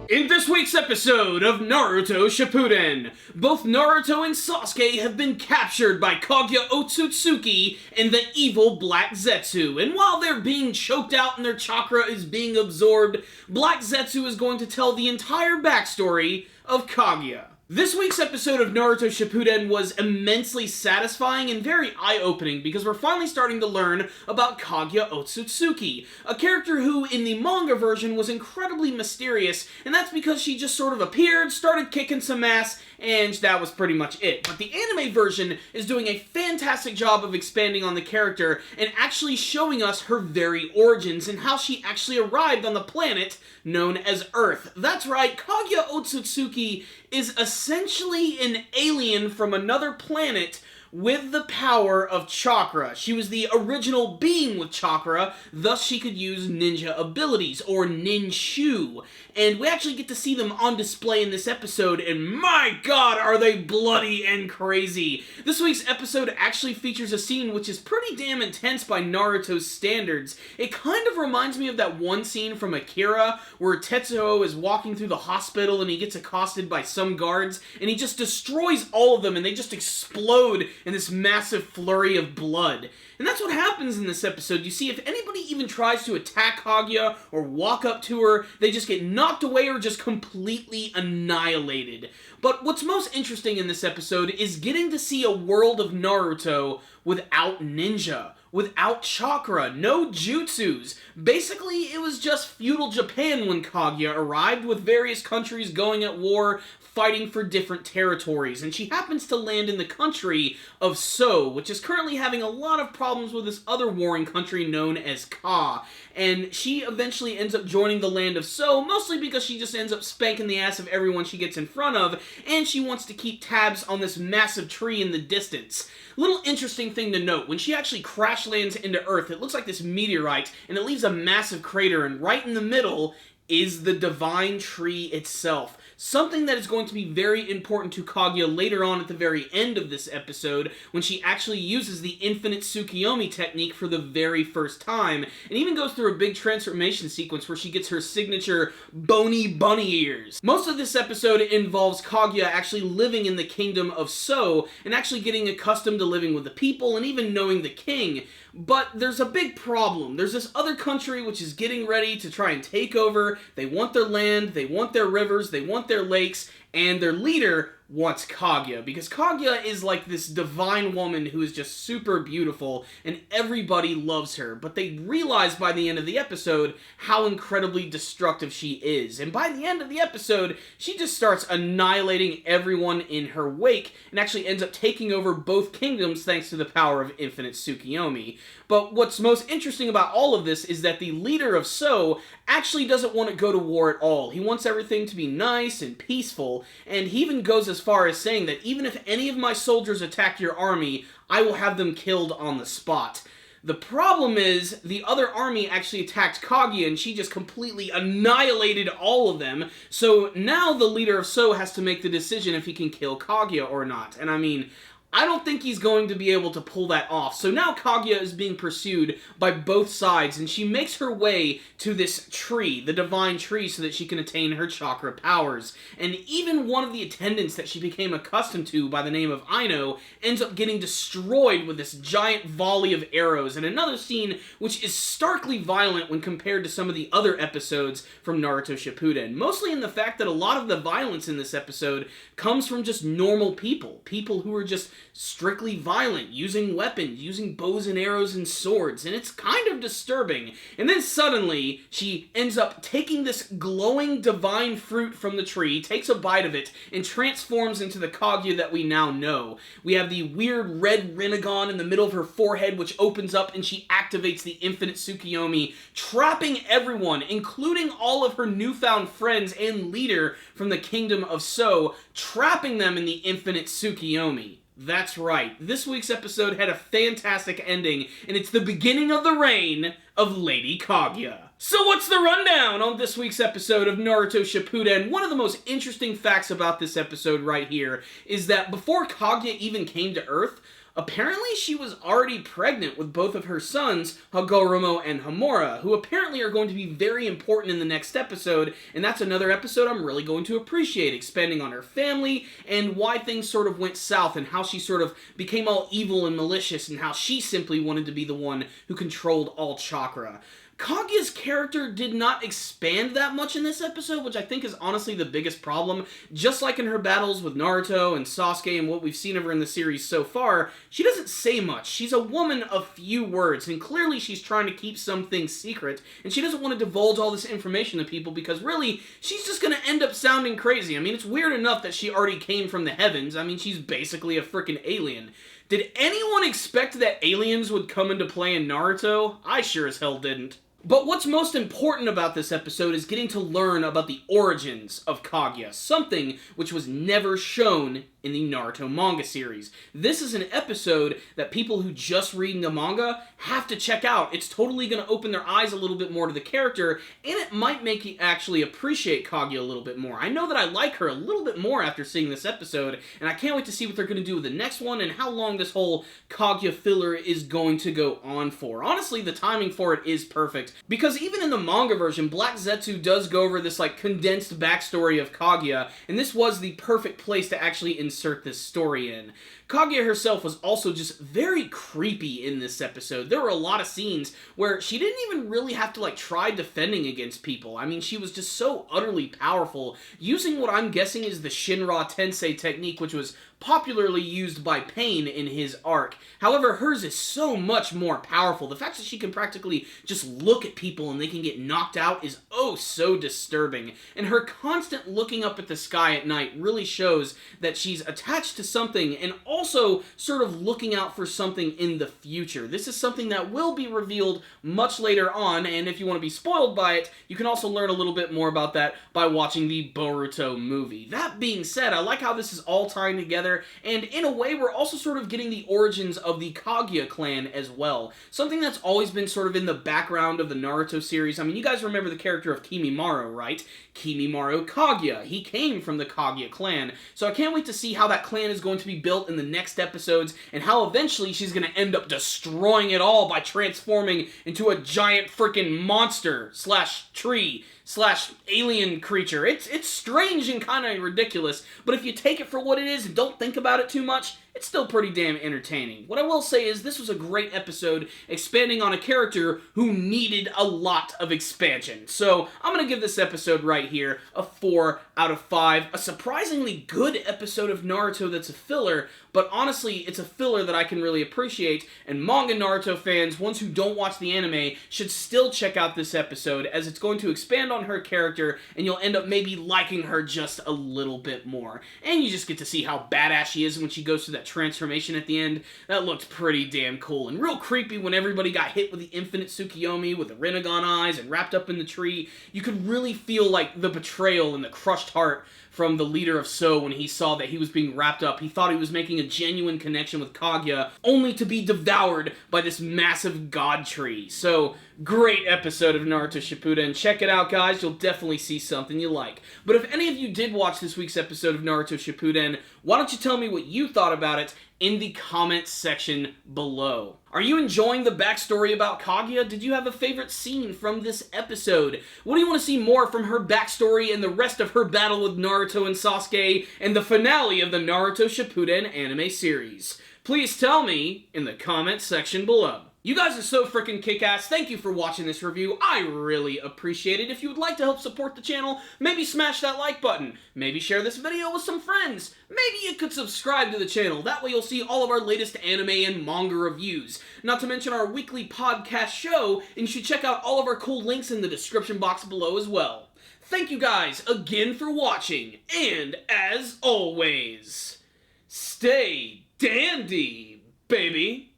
In this week's episode of Naruto Shippuden, both Naruto and Sasuke have been captured by Kaguya Otsutsuki and the evil Black Zetsu, and while they're being choked out and their chakra is being absorbed, Black Zetsu is going to tell the entire backstory of Kaguya. This week's episode of Naruto Shippuden was immensely satisfying and very eye-opening because we're finally starting to learn about Kaguya Otsutsuki, a character who, in the manga version, was incredibly mysterious, and that's because she just sort of appeared, started kicking some ass, and that was pretty much it. But the anime version is doing a fantastic job of expanding on the character and actually showing us her very origins and how she actually arrived on the planet known as Earth. That's right, Kaguya Otsutsuki is essentially an alien from another planet with the power of chakra. She was the original being with chakra, thus she could use ninja abilities, or ninshu. And we actually get to see them on display in this episode, and my god, are they bloody and crazy! This week's episode actually features a scene which is pretty damn intense by Naruto's standards. It kind of reminds me of that one scene from Akira, where Tetsuo is walking through the hospital and he gets accosted by some guards, and he just destroys all of them, and they just explode in this massive flurry of blood. And that's what happens in this episode. You see, if anybody even tries to attack Kaguya or walk up to her, they just get knocked away or just completely annihilated. But what's most interesting in this episode is getting to see a world of Naruto without ninja, without chakra, no jutsus. Basically, it was just feudal Japan when Kaguya arrived, with various countries going at war, fighting for different territories, and she happens to land in the country of So, which is currently having a lot of problems with this other warring country known as Ka, and she eventually ends up joining the land of So, mostly because she just ends up spanking the ass of everyone she gets in front of, and she wants to keep tabs on this massive tree in the distance. Little interesting thing to note, when she actually crash lands into Earth, it looks like this meteorite, and it leaves a massive crater, and right in the middle is the divine tree itself. Something that is going to be very important to Kaguya later on at the very end of this episode, when she actually uses the infinite Tsukiyomi technique for the very first time, and even goes through a big transformation sequence where she gets her signature bony bunny ears. Most of this episode involves Kaguya actually living in the kingdom of So, and actually getting accustomed to living with the people, and even knowing the king. But there's a big problem. There's this other country which is getting ready to try and take over. They want their land, they want their rivers, they want their lakes, and their leader wants Kaguya, because Kaguya is like this divine woman who is just super beautiful, and everybody loves her, but they realize by the end of the episode how incredibly destructive she is, and by the end of the episode, she just starts annihilating everyone in her wake, and actually ends up taking over both kingdoms thanks to the power of infinite Tsukiyomi. But what's most interesting about all of this is that the leader of So actually doesn't want to go to war at all. He wants everything to be nice and peaceful, and he even goes as far as saying that even if any of my soldiers attack your army, I will have them killed on the spot. The problem is, the other army actually attacked Kaguya, and she just completely annihilated all of them, so now the leader of So has to make the decision if he can kill Kaguya or not. And I mean, I don't think he's going to be able to pull that off. So now Kaguya is being pursued by both sides, and she makes her way to this tree, the divine tree, so that she can attain her chakra powers. And even one of the attendants that she became accustomed to by the name of Aino ends up getting destroyed with this giant volley of arrows, and another scene which is starkly violent when compared to some of the other episodes from Naruto Shippuden. Mostly in the fact that a lot of the violence in this episode comes from just normal people. People who are just strictly violent, using weapons, using bows and arrows and swords, and it's kind of disturbing. And then suddenly, she ends up taking this glowing divine fruit from the tree, takes a bite of it, and transforms into the Kaguya that we now know. We have the weird red Rinnegan in the middle of her forehead, which opens up, and she activates the infinite Tsukiyomi, trapping everyone, including all of her newfound friends and leader from the kingdom of So, trapping them in the infinite Tsukiyomi. That's right, this week's episode had a fantastic ending, and it's the beginning of the reign of Lady Kaguya. So what's the rundown on this week's episode of Naruto Shippuden? One of the most interesting facts about this episode right here is that before Kaguya even came to Earth, Apparently, she was already pregnant with both of her sons, Hagoromo and Hamura, who apparently are going to be very important in the next episode, and that's another episode I'm really going to appreciate, expanding on her family and why things sort of went south and how she sort of became all evil and malicious and how she simply wanted to be the one who controlled all chakra. Kaguya's character did not expand that much in this episode, which I think is honestly the biggest problem. Just like in her battles with Naruto and Sasuke and what we've seen of her in the series so far, she doesn't say much. She's a woman of few words, and clearly she's trying to keep some things secret, and she doesn't want to divulge all this information to people because really, she's just gonna end up sounding crazy. I mean, it's weird enough that she already came from the heavens. I mean, she's basically a freaking alien. Did anyone expect that aliens would come into play in Naruto? I sure as hell didn't. But what's most important about this episode is getting to learn about the origins of Kaguya, something which was never shown in the Naruto manga series. This is an episode that people who just read the manga have to check out. It's totally going to open their eyes a little bit more to the character, and it might make you actually appreciate Kaguya a little bit more. I know that I like her a little bit more after seeing this episode, and I can't wait to see what they're going to do with the next one and how long this whole Kaguya filler is going to go on for. Honestly, the timing for it is perfect, because even in the manga version, Black Zetsu does go over this like condensed backstory of Kaguya, and this was the perfect place to actually insert this story in. Kaguya herself was also just very creepy in this episode. There were a lot of scenes where she didn't even really have to like try defending against people. I mean, she was just so utterly powerful, using what I'm guessing is the Shinra Tensei technique, which was popularly used by Pain in his arc. However, hers is so much more powerful. The fact that she can practically just look at people and they can get knocked out is oh so disturbing. And her constant looking up at the sky at night really shows that she's attached to something and also sort of looking out for something in the future. This is something that will be revealed much later on, and if you want to be spoiled by it, you can also learn a little bit more about that by watching the Boruto movie. That being said, I like how this is all tying together, and in a way, we're also sort of getting the origins of the Kaguya clan as well. Something that's always been sort of in the background of the Naruto series. I mean, you guys remember the character of Kimimaro, right? Kimimaro Kaguya. He came from the Kaguya clan. So I can't wait to see how that clan is going to be built in the next episodes, and how eventually she's going to end up destroying it all by transforming into a giant freaking monster slash tree slash alien creature. It's strange and kind of ridiculous, but if you take it for what it is and don't think about it too much, it's still pretty damn entertaining. What I will say is this was a great episode expanding on a character who needed a lot of expansion. So I'm going to give this episode right here a 4 out of 5. A surprisingly good episode of Naruto that's a filler, but honestly, it's a filler that I can really appreciate, and manga Naruto fans, ones who don't watch the anime, should still check out this episode, as it's going to expand on her character, and you'll end up maybe liking her just a little bit more. And you just get to see how badass she is when she goes through that transformation at the end. That looked pretty damn cool, and real creepy when everybody got hit with the infinite Tsukiyomi with the Rinnegan eyes and wrapped up in the tree. You could really feel like the betrayal and the crushed heart from the leader of So when he saw that he was being wrapped up. He thought he was making a genuine connection with Kaguya, only to be devoured by this massive god tree. So, great episode of Naruto Shippuden. Check it out, guys. You'll definitely see something you like. But if any of you did watch this week's episode of Naruto Shippuden, why don't you tell me what you thought about it in the comments section below. Are you enjoying the backstory about Kaguya? Did you have a favorite scene from this episode? What do you want to see more from her backstory and the rest of her battle with Naruto and Sasuke and the finale of the Naruto Shippuden anime series? Please tell me in the comments section below. You guys are so freaking kick-ass. Thank you for watching this review. I really appreciate it. If you would like to help support the channel, maybe smash that like button. Maybe share this video with some friends. Maybe you could subscribe to the channel. That way you'll see all of our latest anime and manga reviews. Not to mention our weekly podcast show, and you should check out all of our cool links in the description box below as well. Thank you guys again for watching, and as always, stay dandy, baby.